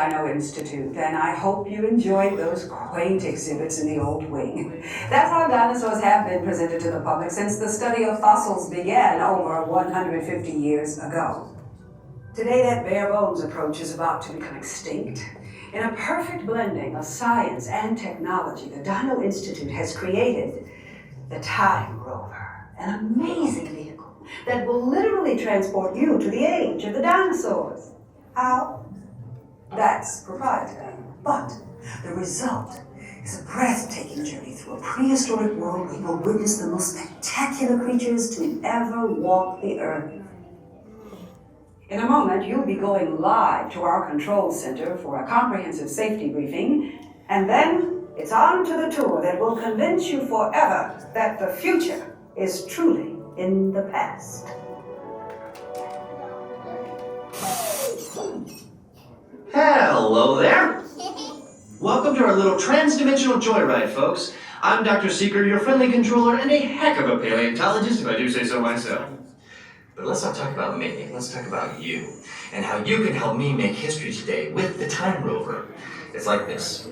Dino Institute, and I hope you enjoyed those quaint exhibits in the old wing. That's how dinosaurs have been presented to the public since the study of fossils began over 150 years ago. Today, that bare-bones approach is about to become extinct. In a perfect blending of science and technology, the Dino Institute has created the Time Rover, an amazing vehicle that will literally transport you to the age of the dinosaurs. How? That's proprietary. But the result is a breathtaking journey through a prehistoric world where you'll witness the most spectacular creatures to ever walk the earth. In a moment, you'll be going live to our control center for a comprehensive safety briefing, and then it's on to the tour that will convince you forever that the future is truly in the past. Hello there! Welcome to our little trans-dimensional joyride, folks. I'm Dr. Seeker, your friendly controller, and a heck of a paleontologist, if I do say so myself. But let's not talk about me, let's talk about you, and how you can help me make history today with the Time Rover. It's like this.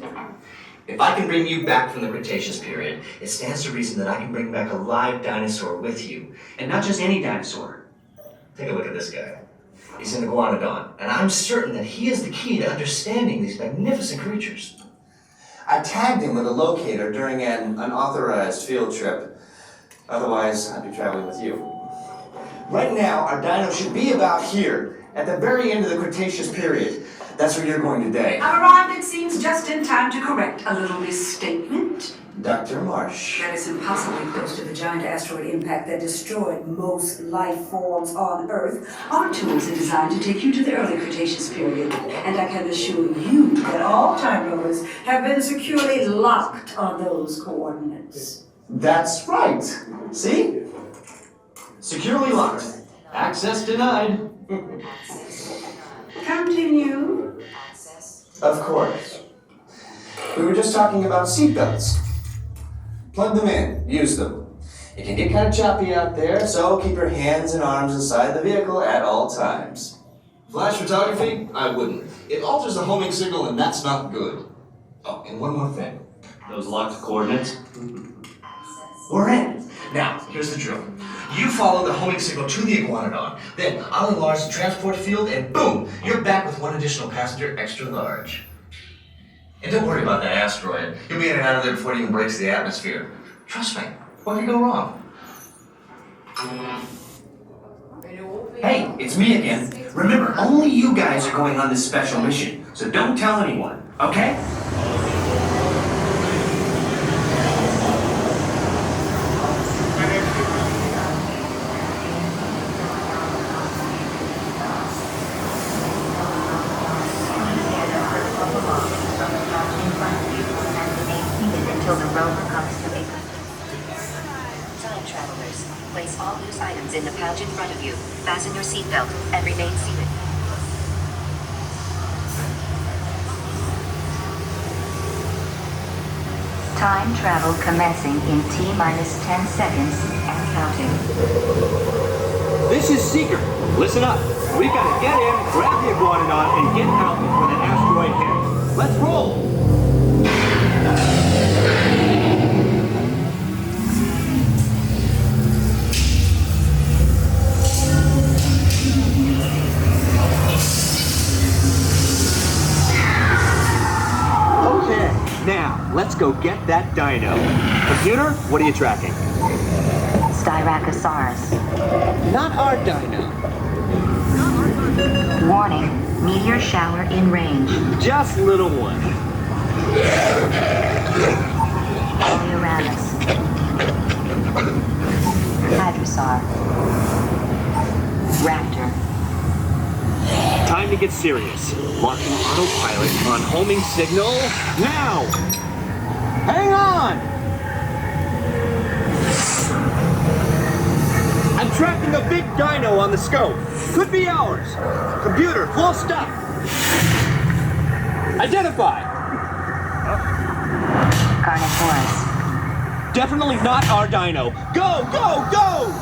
If I can bring you back from the Cretaceous period, it stands to reason that I can bring back a live dinosaur with you. And not just any dinosaur. Take a look at this guy. He's an iguanodon, and I'm certain that he is the key to understanding these magnificent creatures. I tagged him with a locator during an unauthorized field trip. Otherwise, I'd be traveling with you. Right now, our dino should be about here, at the very end of the Cretaceous period. That's where you're going today. I've arrived, it seems, just in time to correct a little misstatement. Dr. Marsh. That is impossibly close to the giant asteroid impact that destroyed most life forms on Earth. Our tools are designed to take you to the early Cretaceous period, and I can assure you that all time rovers have been securely locked on those coordinates. That's right. See? Securely locked. Access denied. Continue. Of course. We were just talking about seatbelts. Plug them in. Use them. It can get kind of choppy out there, so keep your hands and arms inside the vehicle at all times. Flash photography? I wouldn't. It alters the homing signal, and that's not good. Oh, and one more thing. Those locked coordinates. We're in. Now, here's the drill. You follow the homing signal to the iguanodon, then I'll enlarge the transport field, and boom, you're back with one additional passenger extra large. And don't worry about that asteroid. You'll be in and out of there before it even breaks the atmosphere. Trust me, what could go wrong? Hey, it's me again. Remember, only you guys are going on this special mission, so don't tell anyone, okay? Until the rover comes to me. Time travelers, place all loose items in the pouch in front of you. Fasten your seatbelt and remain seated. Time travel commencing in T-minus 10 seconds and counting. This is Seeker. Listen up. We've got to get in, grab the iguanodon, and get out before the asteroid hits. Let's roll! Now, let's go get that dino. Computer, what are you tracking? Styracosaurus. Not our dino. Warning, meteor shower in range. Just little one. Oleoramus. Hadrosaur. Raptor. Time to get serious. Locking autopilot on homing signal now! Hang on! I'm tracking a big dino on the scope. Could be ours. Computer, full stop. Identify. Carnotaurus. Definitely not our dino. Go, go, go!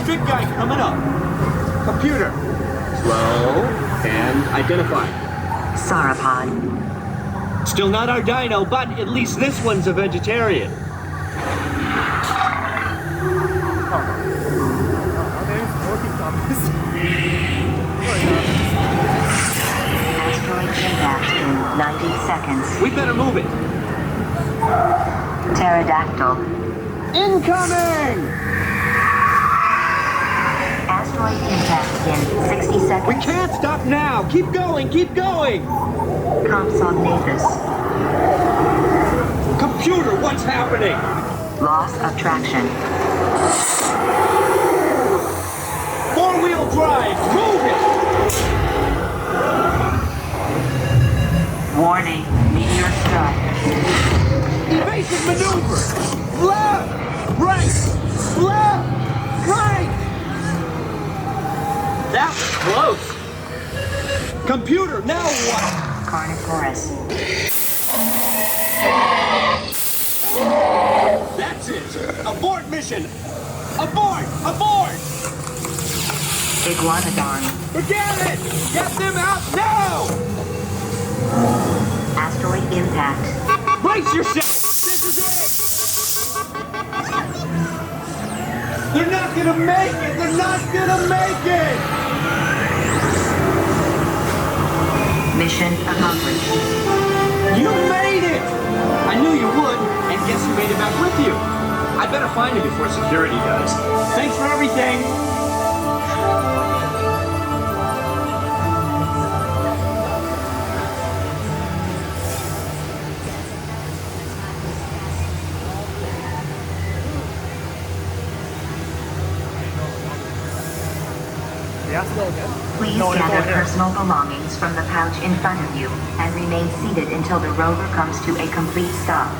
big guy coming up. Computer. Slow and identify. Sauropod. Still not our dino, but at least this one's a vegetarian. Asteroid impact in 90 seconds. We better move it. Pterodactyl. Incoming! Asteroid impact in 60 seconds. We can't stop now. Keep going, keep going. Compsognathus. Computer, what's happening? Loss of traction. Four-wheel drive, move it! Warning, meteor strike. Evasive maneuver! Left! Right! Left! Right! That was close! Computer, now what? Carnivorous. That's it! Abort mission! Abort! Abort! Iguanodon. Forget it! Get them out now! Asteroid impact. Brace yourself! This is it! They're not gonna make it! They're not gonna make it! Mission accomplished. You made it! I knew you would, and guess who made it back with you? I better find him before security does. Thanks for everything! Please gather personal belongings from the pouch in front of you and remain seated until the rover comes to a complete stop.